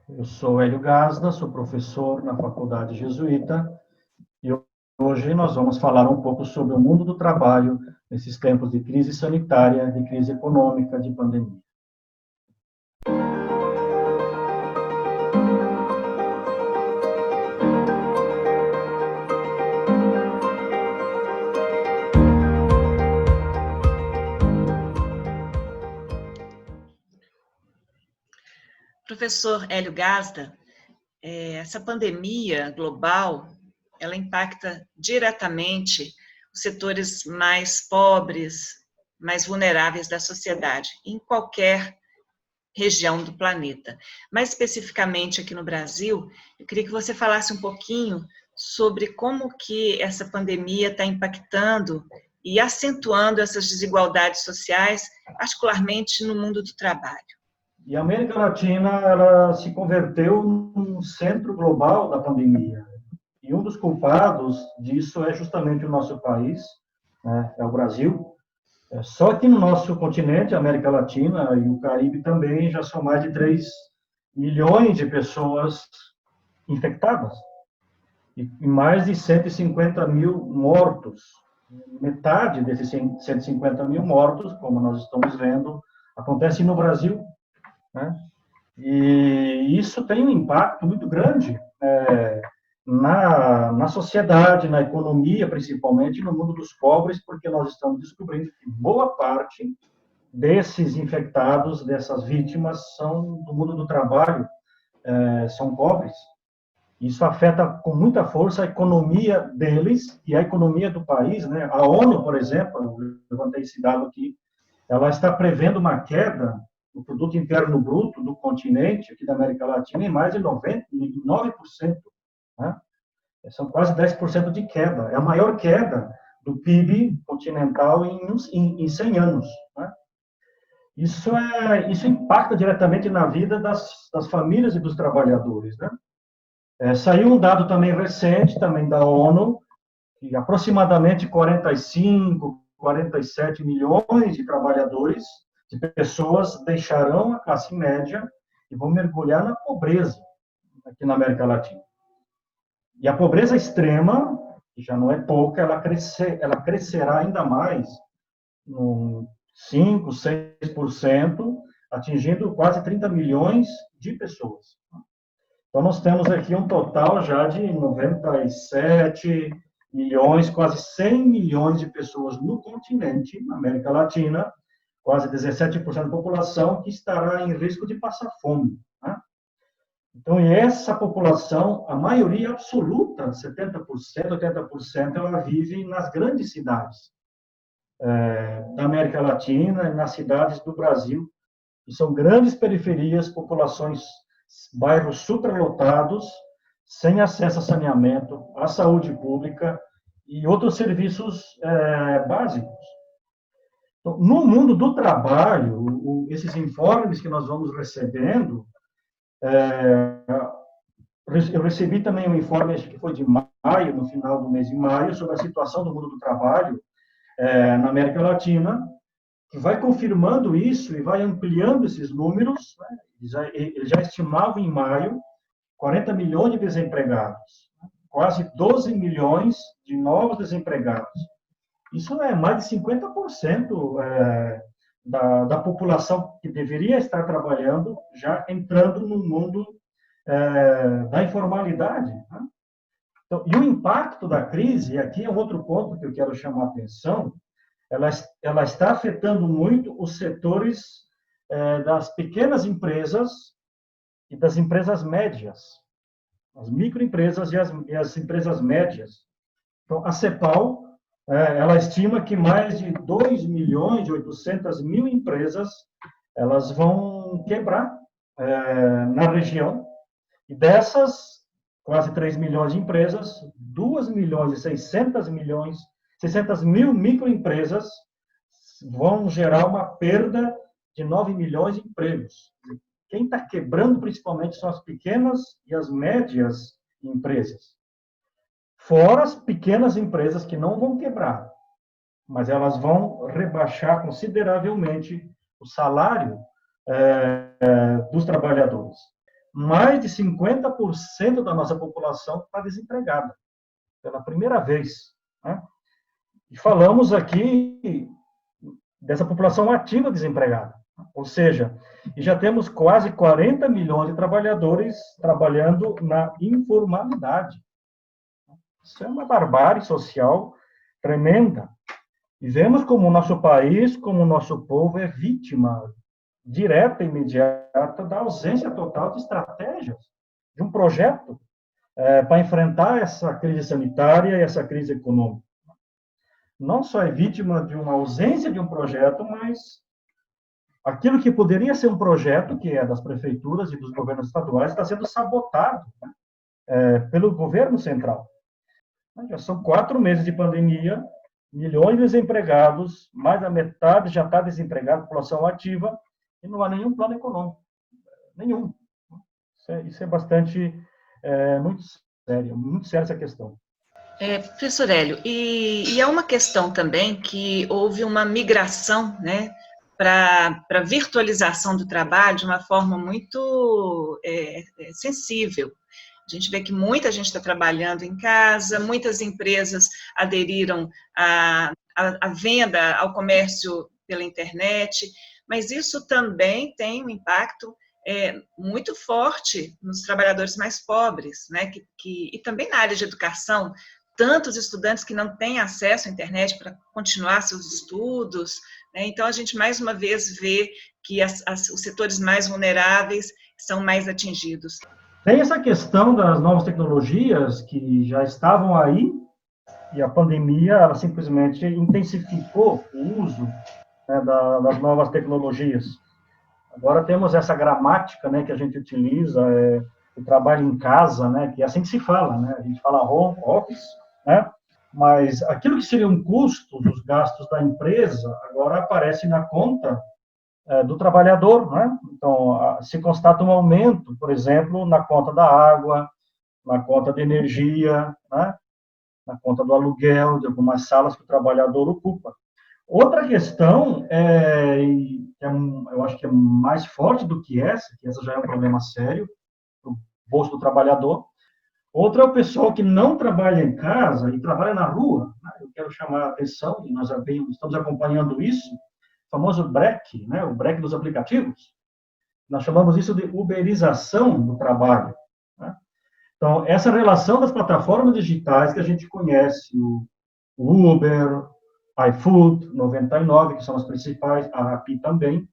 Eu sou Hélio Gazda, sou professor na Faculdade Jesuíta e hoje nós vamos falar um pouco sobre o mundo do trabalho nesses tempos de crise sanitária, de crise econômica, de pandemia. Professor Hélio Gazda, essa pandemia global, ela impacta diretamente os setores mais pobres, mais vulneráveis da sociedade, em qualquer região do planeta. Mais especificamente aqui no Brasil, eu queria que você falasse um pouquinho sobre como que essa pandemia está impactando e acentuando essas desigualdades sociais, particularmente no mundo do trabalho. E a América Latina, ela se converteu num centro global da pandemia. E um dos culpados disso é justamente o nosso país, né? É o Brasil. Só que no nosso continente, a América Latina e o Caribe também, já são mais de 3 milhões de pessoas infectadas e mais de 150 mil mortos. Metade desses 150 mil mortos, como nós estamos vendo, acontece no Brasil, né? E isso tem um impacto muito grande na sociedade, na economia, principalmente no mundo dos pobres, porque nós estamos descobrindo que boa parte desses infectados, dessas vítimas, são do mundo do trabalho, são pobres. Isso afeta com muita força a economia deles e a economia do país, né? A ONU, por exemplo, eu levantei esse dado aqui, ela está prevendo uma queda no produto interno bruto do continente, aqui da América Latina, em mais de 9%, né? São quase 10% de queda. É a maior queda do PIB continental em 100 anos, né? Isso impacta diretamente na vida das famílias e dos trabalhadores, né? Saiu um dado também recente, também da ONU, que aproximadamente 45, 47 milhões de trabalhadores, de pessoas, deixarão a classe média e vão mergulhar na pobreza aqui na América Latina. E a pobreza extrema, que já não é pouca, ela crescerá ainda mais, 5, 6%, atingindo quase 30 milhões de pessoas. Então, nós temos aqui um total já de 97 milhões, quase 100 milhões de pessoas no continente, na América Latina, quase 17% da população que estará em risco de passar fome, né? Então, e essa população, a maioria absoluta, 70%, 80%, ela vive nas grandes cidades da América Latina e nas cidades do Brasil, que são grandes periferias, populações, bairros superlotados, sem acesso a saneamento, à saúde pública e outros serviços básicos. Então, no mundo do trabalho, esses informes que nós vamos recebendo, eu recebi também um informe, acho que foi de maio, no final do mês de maio, sobre a situação do mundo do trabalho na América Latina, que vai confirmando isso e vai ampliando esses números, né? Eles já estimavam em maio 40 milhões de desempregados, quase 12 milhões de novos desempregados. Isso é mais de 50% da população que deveria estar trabalhando já entrando no mundo da informalidade, né? Então, e o impacto da crise, e aqui é um outro ponto que eu quero chamar a atenção, ela está afetando muito os setores das pequenas empresas e das empresas médias, as microempresas e as empresas médias. Então, a CEPAL, ela estima que mais de 2 milhões e 800 mil empresas elas vão quebrar na região, e dessas quase 3 milhões de empresas, 2 milhões e 600 mil microempresas vão gerar uma perda de 9 milhões de empregos. Quem está quebrando principalmente são as pequenas e as médias empresas. Fora as pequenas empresas que não vão quebrar, mas elas vão rebaixar consideravelmente o salário dos trabalhadores. mais de 50% da nossa população está desempregada, pela primeira vez, né? E falamos aqui dessa população ativa desempregada, ou seja, e já temos quase 40 milhões de trabalhadores trabalhando na informalidade. Isso é uma barbárie social tremenda. E vemos como o nosso país, como o nosso povo é vítima direta e imediata da ausência total de estratégias, de um projeto para enfrentar essa crise sanitária e essa crise econômica. Não só é vítima de uma ausência de um projeto, mas aquilo que poderia ser um projeto, que é das prefeituras e dos governos estaduais, está sendo sabotado, né, pelo governo central. Já são 4 meses de pandemia, milhões de desempregados, mais da metade já está desempregada, população ativa, e não há nenhum plano econômico. Nenhum. Isso é bastante, muito sério essa questão. Professor Hélio, e é uma questão também que houve uma migração, né, para a virtualização do trabalho de uma forma muito sensível. A gente vê que muita gente está trabalhando em casa, muitas empresas aderiram à venda, ao comércio pela internet, mas isso também tem um impacto muito forte nos trabalhadores mais pobres, né? E também na área de educação, tantos estudantes que não têm acesso à internet para continuar seus estudos, né? Então, a gente mais uma vez vê que os setores mais vulneráveis são mais atingidos. Tem essa questão das novas tecnologias que já estavam aí, e a pandemia ela simplesmente intensificou o uso, né, das novas tecnologias. Agora temos essa gramática, né, que a gente utiliza, o trabalho em casa, né, que é assim que se fala, né, a gente fala home office, né, mas aquilo que seria um custo dos gastos da empresa, agora aparece na conta do trabalhador, né? Então, se constata um aumento, por exemplo, na conta da água, na conta de energia, né? Na conta do aluguel, de algumas salas que o trabalhador ocupa. Outra questão, eu acho que é mais forte do que essa já é um problema sério, o bolso do trabalhador. Outra é o pessoal que não trabalha em casa e trabalha na rua, né? Eu quero chamar a atenção, e nós estamos acompanhando isso, o famoso break, né? O break dos aplicativos. Nós chamamos isso de uberização do trabalho, né? Então, essa relação das plataformas digitais que a gente conhece, o Uber, iFood, 99, que são as principais, a Rappi também,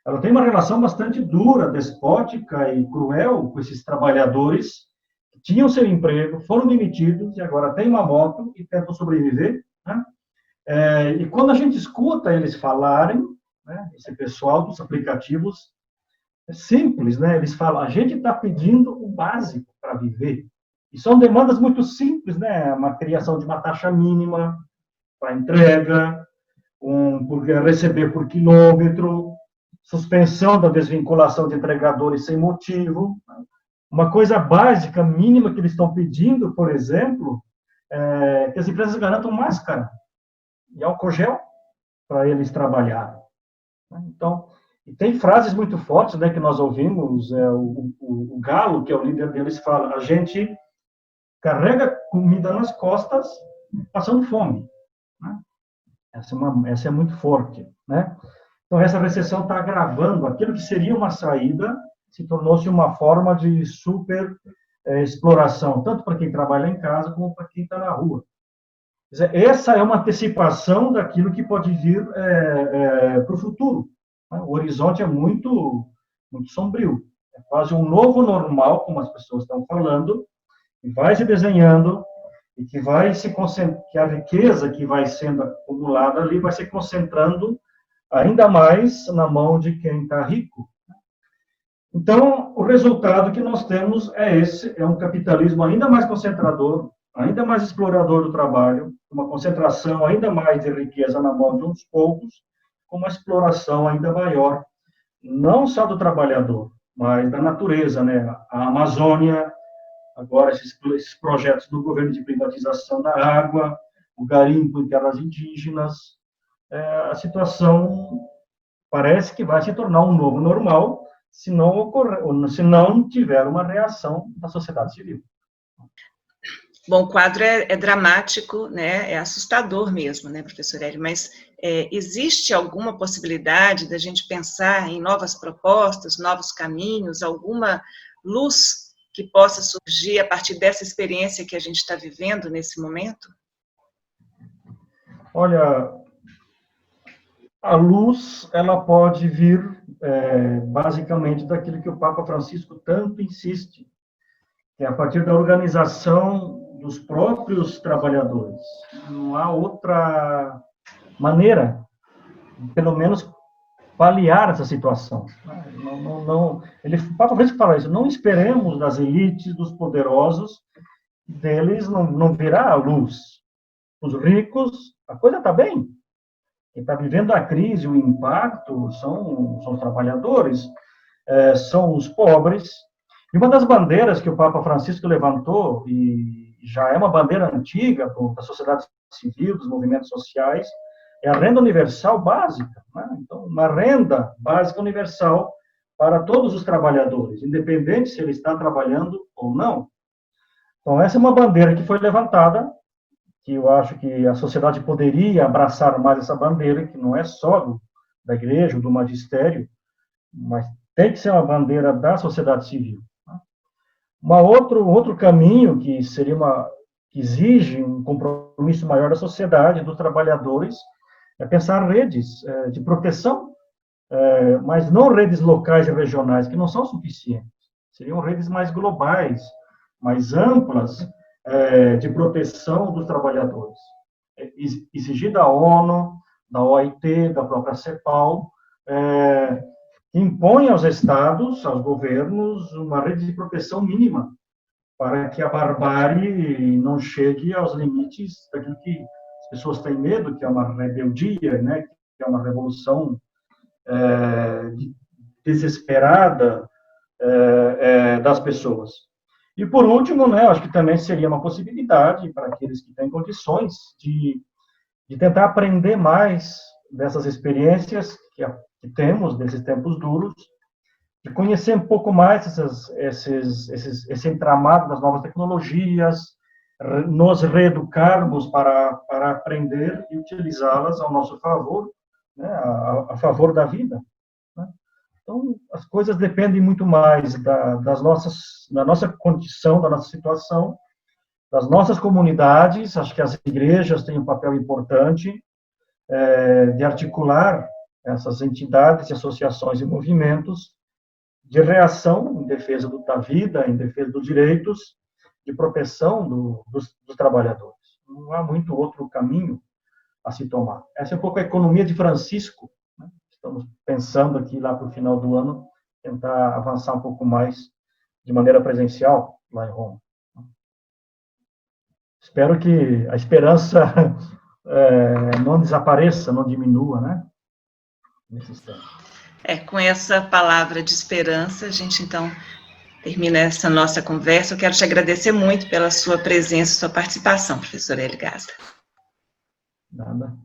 ela tem uma relação bastante dura, despótica e cruel com esses trabalhadores que tinham seu emprego, foram demitidos e agora têm uma moto e tentam sobreviver, né? E quando a gente escuta eles falarem, né, esse pessoal dos aplicativos, é simples, né? Eles falam, a gente está pedindo o básico para viver. E são demandas muito simples, né? Uma criação de uma taxa mínima para entrega, receber por quilômetro, suspensão da desvinculação de entregadores sem motivo. Uma coisa básica, mínima que eles estão pedindo, por exemplo, é que as empresas garantam máscara e álcool gel para eles trabalharem. Então, e tem frases muito fortes, né, que nós ouvimos, o Galo, que é o líder deles, fala, a gente carrega comida nas costas passando fome, né? Essa é muito forte, né? Então, essa recessão está agravando aquilo que seria uma saída, se tornou-se uma forma de super exploração, tanto para quem trabalha em casa, como para quem está na rua. Essa é uma antecipação daquilo que pode vir para o futuro. Né? O horizonte é muito, muito sombrio. É quase um novo normal, como as pessoas estão falando, que vai se desenhando e que vai se que a riqueza que vai sendo acumulada ali vai se concentrando ainda mais na mão de quem está rico. Então, o resultado que nós temos é esse, é um capitalismo ainda mais concentrador, ainda mais explorador do trabalho, uma concentração ainda mais de riqueza na mão de uns poucos, com uma exploração ainda maior, não só do trabalhador, mas da natureza, né? A Amazônia, agora esses projetos do governo de privatização da água, o garimpo em terras indígenas, a situação parece que vai se tornar um novo normal, se não ocorrer, ou se não tiver uma reação da sociedade civil. Bom, o quadro é dramático, né? É assustador mesmo, né, professor Hélio? Mas existe alguma possibilidade da gente pensar em novas propostas, novos caminhos, alguma luz que possa surgir a partir dessa experiência que a gente está vivendo nesse momento? Olha, a luz, ela pode vir basicamente daquilo que o Papa Francisco tanto insiste, que é a partir da organização dos próprios trabalhadores. Não há outra maneira, pelo menos, paliar essa situação. O Papa Francisco fala isso, não esperemos das elites, dos poderosos, deles não virá a luz. Os ricos, a coisa está bem. Quem está vivendo a crise, o impacto, são os trabalhadores, são os pobres. E uma das bandeiras que o Papa Francisco levantou, e já é uma bandeira antiga da sociedade civil, dos movimentos sociais, é a renda universal básica. Né? Então, uma renda básica universal para todos os trabalhadores, independente se ele está trabalhando ou não. Então, essa é uma bandeira que foi levantada, que eu acho que a sociedade poderia abraçar mais essa bandeira, que não é só da igreja ou do magistério, mas tem que ser uma bandeira da sociedade civil. Outro caminho que que exige um compromisso maior da sociedade, dos trabalhadores, é pensar redes de proteção, mas não redes locais e regionais, que não são suficientes. Seriam redes mais globais, mais amplas, de proteção dos trabalhadores. Exigir da ONU, da OIT, da própria CEPAL, impõe aos estados, aos governos, uma rede de proteção mínima, para que a barbárie não chegue aos limites daquilo que as pessoas têm medo, que é uma rebeldia, né, que é uma revolução desesperada das pessoas. E, por último, né, acho que também seria uma possibilidade para aqueles que têm condições de tentar aprender mais dessas experiências que temos, desses tempos duros, de conhecer um pouco mais esse entramado das novas tecnologias, nos reeducarmos para aprender e utilizá-las ao nosso favor, né, a favor da vida. Né? Então, as coisas dependem muito mais da nossa condição, da nossa situação, das nossas comunidades. Acho que as igrejas têm um papel importante de articular essas entidades, associações e movimentos de reação em defesa da vida, em defesa dos direitos, de proteção dos trabalhadores. Não há muito outro caminho a se tomar. Essa é um pouco a economia de Francisco. Né? Estamos pensando aqui, lá para o final do ano, tentar avançar um pouco mais de maneira presencial lá em Roma. Espero que a esperança não desapareça, não diminua, né? Nesses tempos. Com essa palavra de esperança, a gente, então, termina essa nossa conversa. Eu quero te agradecer muito pela sua presença, sua participação, professor Hélio Gasler. Nada.